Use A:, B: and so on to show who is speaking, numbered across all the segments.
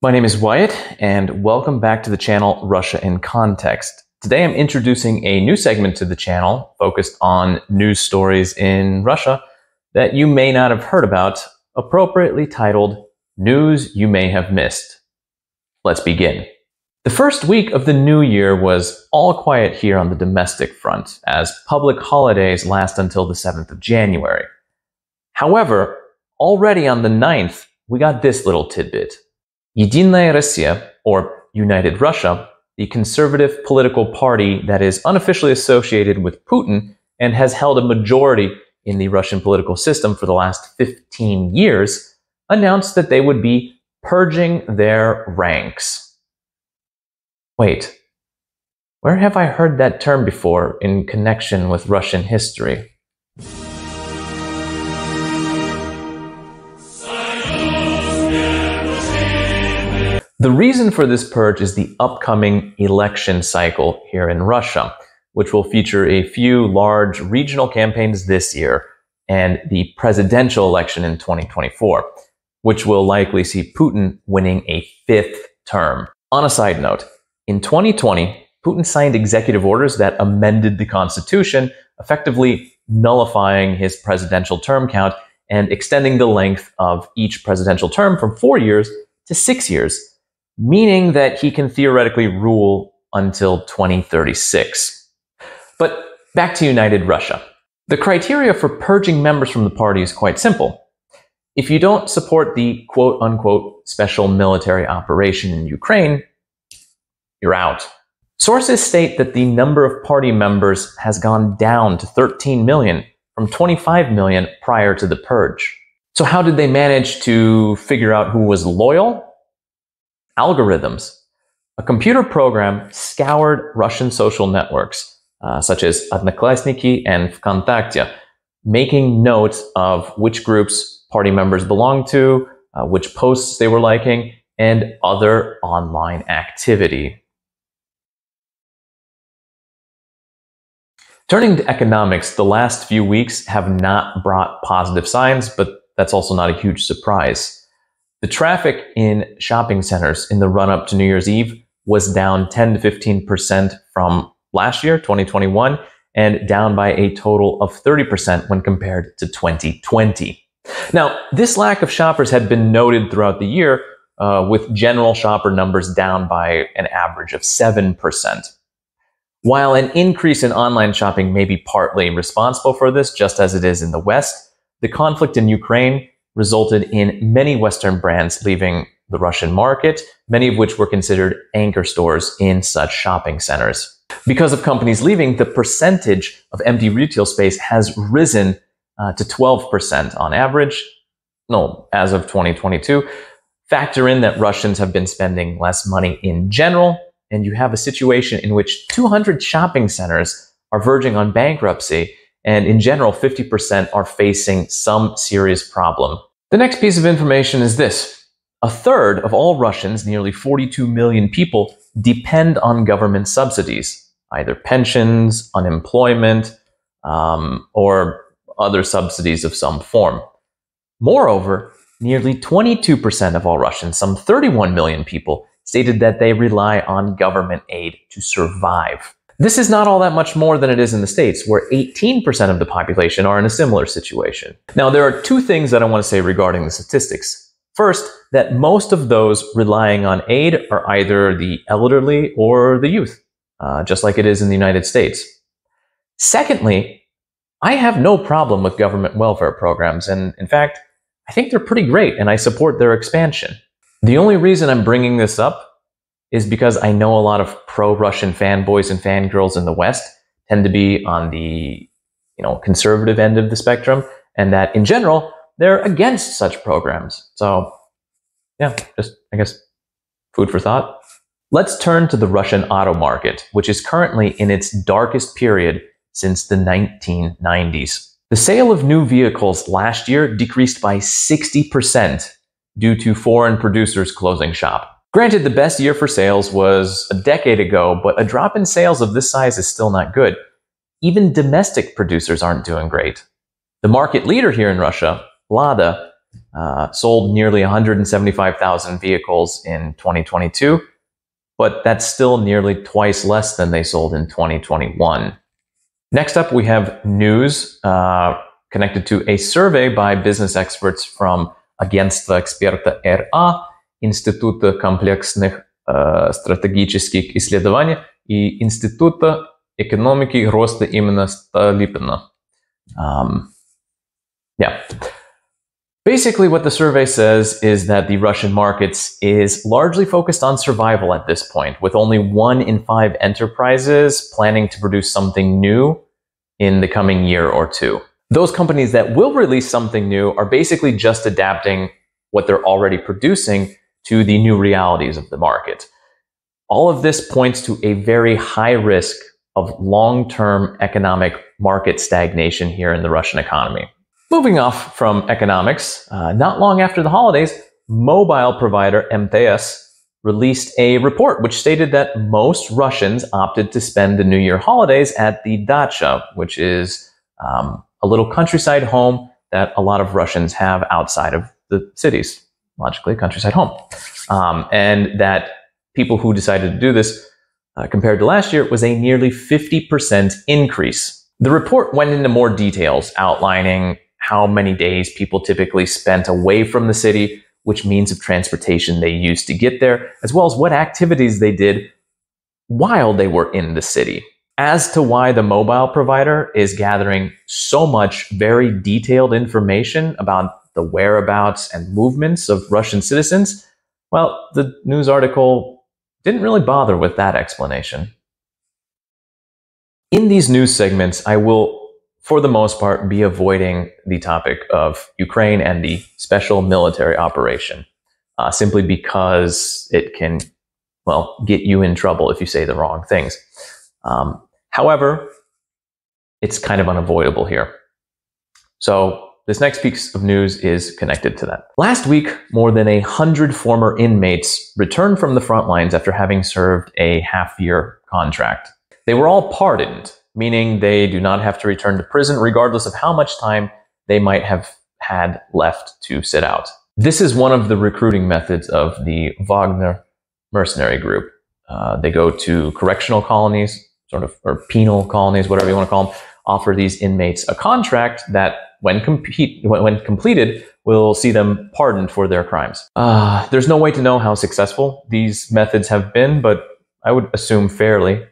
A: My name is Wyatt, and welcome back to the channel Russia in Context. Today I'm introducing a new segment to the channel focused on news stories in Russia that you may not have heard about, appropriately titled News You May Have Missed. Let's begin. The first week of the new year was all quiet here on the domestic front, as public holidays last until the 7th of January. However, already on the 9th, we got this little tidbit. Единая Россия, or United Russia, the conservative political party that is unofficially associated with Putin and has held a majority in the Russian political system for the last 15 years, announced that they would be purging their ranks. Wait, where have I heard that term before in connection with Russian history? The reason for this purge is the upcoming election cycle here in Russia, which will feature a few large regional campaigns this year and the presidential election in 2024, which will likely see Putin winning a 5th term. On a side note, in 2020, Putin signed executive orders that amended the constitution, effectively nullifying his presidential term count and extending the length of each presidential term from 4 years to 6 years. Meaning that he can theoretically rule until 2036. But back to United Russia. The criteria for purging members from the party is quite simple. If you don't support the quote-unquote special military operation in Ukraine, you're out. Sources state that the number of party members has gone down to 13 million from 25 million prior to the purge. So how did they manage to figure out who was loyal? Algorithms. A computer program scoured Russian social networks, such as Одноклассники and ВКонтакте, making notes of which groups party members belonged to, which posts they were liking, and other online activity. Turning to economics, the last few weeks have not brought positive signs, but that's also not a huge surprise. The traffic in shopping centers in the run-up to New Year's Eve was down 10 to 15% from last year, 2021, and down by a total of 30% when compared to 2020. Now, this lack of shoppers had been noted throughout the year, with general shopper numbers down by an average of 7%. While an increase in online shopping may be partly responsible for this, just as it is in the West, the conflict in Ukraine resulted in many Western brands leaving the Russian market, many of which were considered anchor stores in such shopping centers. Because of companies leaving, the percentage of empty retail space has risen to 12% on average, as of 2022. Factor in that Russians have been spending less money in general, and you have a situation in which 200 shopping centers are verging on bankruptcy, and in general, 50% are facing some serious problem. The next piece of information is this. A third of all Russians, nearly 42 million people, depend on government subsidies, either pensions, unemployment, or other subsidies of some form. Moreover, nearly 22% of all Russians, some 31 million people, stated that they rely on government aid to survive. This is not all that much more than it is in the States, where 18% of the population are in a similar situation. Now, there are two things that I want to say regarding the statistics. First, that most of those relying on aid are either the elderly or the youth, just like it is in the United States. Secondly, I have no problem with government welfare programs, and in fact, I think they're pretty great, and I support their expansion. The only reason I'm bringing this up is because I know a lot of pro-Russian fanboys and fangirls in the West tend to be on the conservative end of the spectrum, and that in general, they're against such programs. So yeah, just, I guess, food for thought. Let's turn to the Russian auto market, which is currently in its darkest period since the 1990s. The sale of new vehicles last year decreased by 60% due to foreign producers closing shop. Granted, the best year for sales was a decade ago, but a drop in sales of this size is still not good. Even domestic producers aren't doing great. The market leader here in Russia, Lada, sold nearly 175,000 vehicles in 2022, but that's still nearly twice less than they sold in 2021. Next up, we have news connected to a survey by business experts from Агентства эксперта РА, Института комплексных стратегических исследований и Института экономики и роста имени Столыпина. Basically, what the survey says is that the Russian markets is largely focused on survival at this point, with only 1 in 5 enterprises planning to produce something new in the coming year or two. Those companies that will release something new are basically just adapting what they're already producing to the new realities of the market. All of this points to a very high risk of long-term economic market stagnation here in the Russian economy. Moving off from economics, not long after the holidays, mobile provider MTS released a report which stated that most Russians opted to spend the New Year holidays at the dacha, which is a little countryside home that a lot of Russians have outside of the cities. Logically, countryside home. And that people who decided to do this compared to last year was a nearly 50% increase. The report went into more details, outlining how many days people typically spent away from the city, which means of transportation they used to get there, as well as what activities they did while they were in the city. As to why the mobile provider is gathering so much very detailed information about the whereabouts and movements of Russian citizens, well, the news article didn't really bother with that explanation. In these news segments, I will, for the most part, be avoiding the topic of Ukraine and the special military operation, simply because it can, well, get you in trouble if you say the wrong things. However, it's kind of unavoidable here. So this next piece of news is connected to that. Last week, more than 100 former inmates returned from the front lines after having served a half-year contract. They were all pardoned, meaning they do not have to return to prison regardless of how much time they might have had left to sit out. This is one of the recruiting methods of the Wagner mercenary group. They go to correctional colonies, or penal colonies, whatever you want to call them, offer these inmates a contract that, when completed, will see them pardoned for their crimes. There's no way to know how successful these methods have been, but I would assume fairly.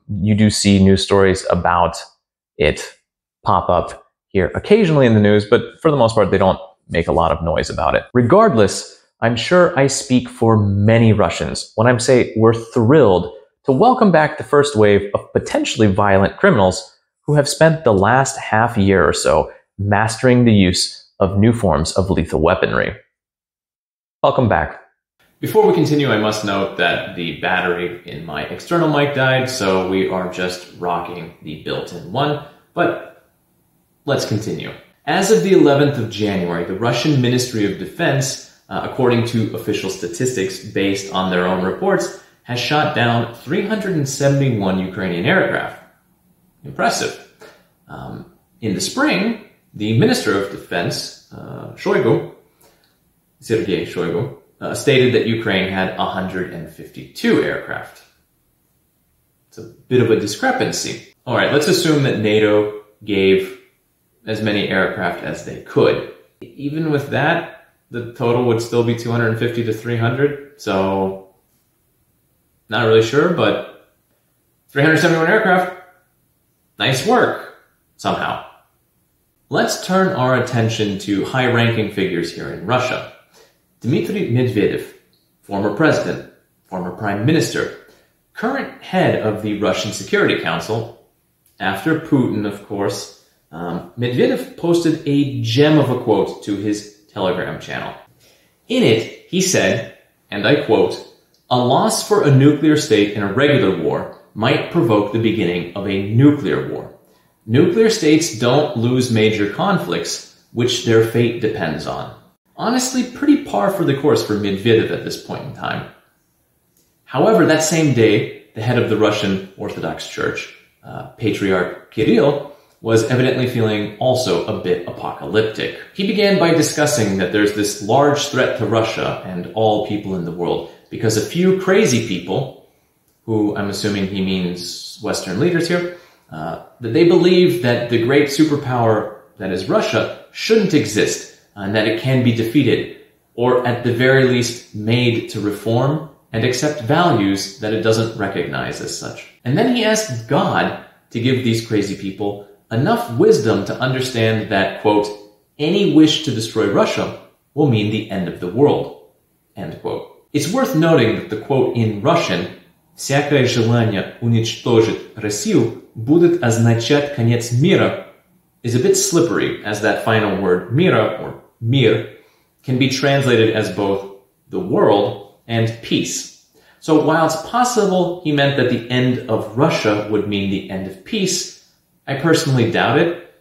A: You do see news stories about it pop up here occasionally in the news, but for the most part, they don't make a lot of noise about it. Regardless, I'm sure I speak for many Russians when I say we're thrilled to welcome back the first wave of potentially violent criminals who have spent the last half year or so mastering the use of new forms of lethal weaponry. Welcome back. Before we continue, I must note that the battery in my external mic died, so we are just rocking the built-in one, but let's continue. As of the 11th of January, the Russian Ministry of Defense, according to official statistics based on their own reports, has shot down 371 Ukrainian aircraft. Impressive. In the spring, the Minister of Defense, Sergei Shoigu, stated that Ukraine had 152 aircraft. It's a bit of a discrepancy. All right, let's assume that NATO gave as many aircraft as they could. Even with that, the total would still be 250 to 300, so not really sure, but 371 aircraft, nice work, somehow. Let's turn our attention to high-ranking figures here in Russia. Dmitry Medvedev, former president, former prime minister, current head of the Russian Security Council, after Putin, of course, Medvedev posted a gem of a quote to his Telegram channel. In it, he said, and I quote, "A loss for a nuclear state in a regular war might provoke the beginning of a nuclear war. Nuclear states don't lose major conflicts, which their fate depends on." Honestly, pretty par for the course for Medvedev at this point in time. However, that same day, the head of the Russian Orthodox Church, Patriarch Kirill, was evidently feeling also a bit apocalyptic. He began by discussing that there's this large threat to Russia and all people in the world because a few crazy people, who I'm assuming he means Western leaders here, that they believe that the great superpower that is Russia shouldn't exist and that it can be defeated, or at the very least made to reform and accept values that it doesn't recognize as such. And then he asked God to give these crazy people enough wisdom to understand that, quote, any wish to destroy Russia will mean the end of the world, end quote. It's worth noting that the quote in Russian, «Всякое желание уничтожить Россию будет означать конец мира», is a bit slippery, as that final word mira, or mir, can be translated as both the world and peace. So while it's possible he meant that the end of Russia would mean the end of peace, I personally doubt it,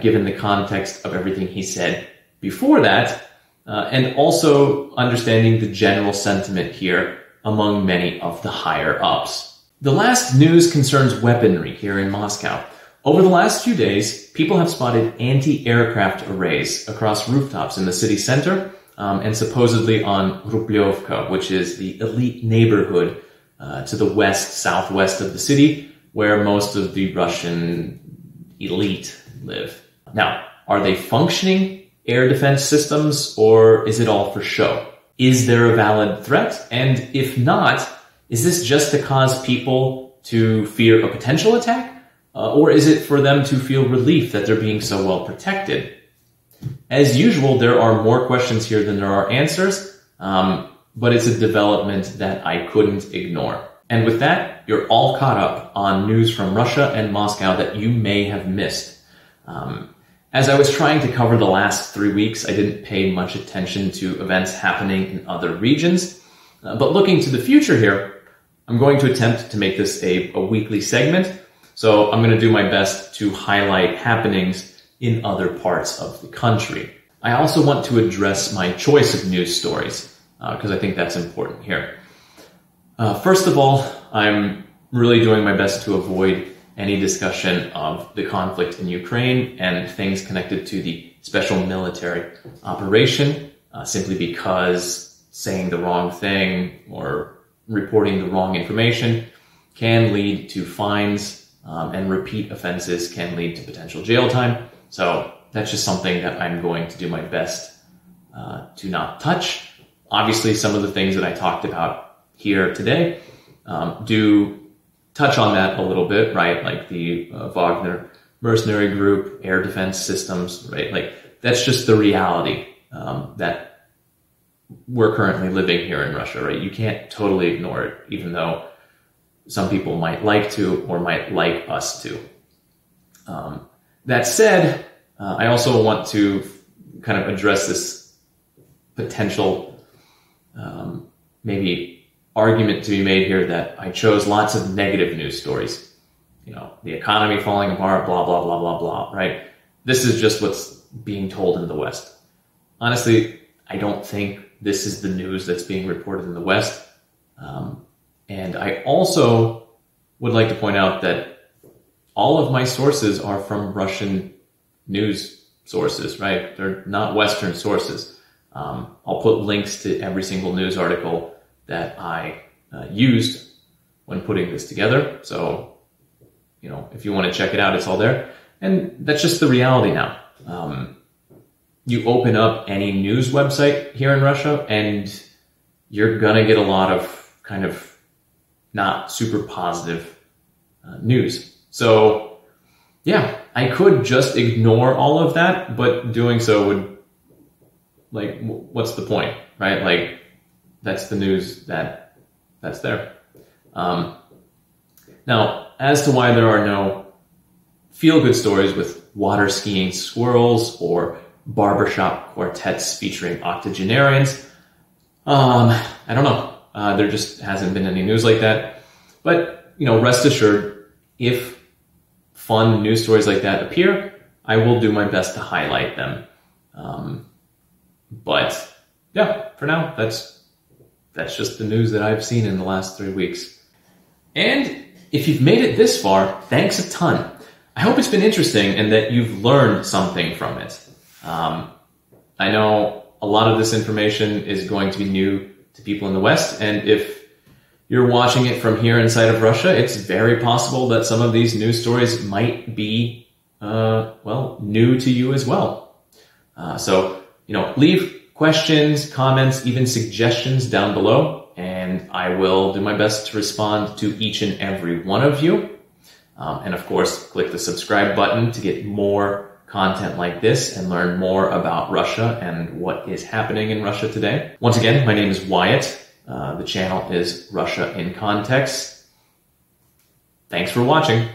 A: given the context of everything he said before that, and also understanding the general sentiment here among many of the higher-ups. The last news concerns weaponry here in Moscow. Over the last few days, people have spotted anti-aircraft arrays across rooftops in the city center, and supposedly on Rublyovka, which is the elite neighborhood to the west-southwest of the city, where most of the Russian elite live. Now, are they functioning air defense systems, or is it all for show? Is there a valid threat? And if not, is this just to cause people to fear a potential attack? Or is it for them to feel relief that they're being so well protected? As usual, there are more questions here than there are answers, but it's a development that I couldn't ignore. And with that, you're all caught up on news from Russia and Moscow that you may have missed. As I was trying to cover the last 3 weeks, I didn't pay much attention to events happening in other regions. But looking to the future here, I'm going to attempt to make this a weekly segment. So I'm going to do my best to highlight happenings in other parts of the country. I also want to address my choice of news stories, because I think that's important here. First of all, I'm really doing my best to avoid any discussion of the conflict in Ukraine and things connected to the special military operation, simply because saying the wrong thing or reporting the wrong information can lead to fines, and repeat offenses can lead to potential jail time. So that's just something that I'm going to do my best to not touch. Obviously, some of the things that I talked about here today do touch on that a little bit, right? Like the Wagner mercenary group, air defense systems, right? Like that's just the reality that we're currently living here in Russia, right? You can't totally ignore it, even though some people might like to or might like us to. That said, I also want to kind of address this potential maybe argument to be made here that I chose lots of negative news stories. You know, the economy falling apart, blah, blah, blah, blah, blah, right? This is just what's being told in the West. Honestly, I don't think this is the news that's being reported in the West. And I also would like to point out that all of my sources are from Russian news sources, right? They're not Western sources. I'll put links to every single news article that I used when putting this together. So, you know, if you want to check it out, it's all there. And that's just the reality now. You open up any news website here in Russia and you're gonna get a lot of kind of not super positive news. So yeah, I could just ignore all of that, but doing so would, like, what's the point, right? Like, that's the news that's there. Now, as to why there are no feel-good stories with water skiing squirrels or barbershop quartets featuring octogenarians, I don't know. There just hasn't been any news like that. But, you know, rest assured, if fun news stories like that appear, I will do my best to highlight them. But yeah, for now, that's just the news that I've seen in the last 3 weeks. And if you've made it this far, thanks a ton. I hope it's been interesting and that you've learned something from it. I know a lot of this information is going to be new to people in the West, and if you're watching it from here inside of Russia, it's very possible that some of these news stories might be, well, new to you as well. So, leave questions, comments, even suggestions down below, and I will do my best to respond to each and every one of you. And of course, click the subscribe button to get more content like this and learn more about Russia and what is happening in Russia today. Once again, my name is Wyatt. The channel is Russia in Context. Thanks for watching.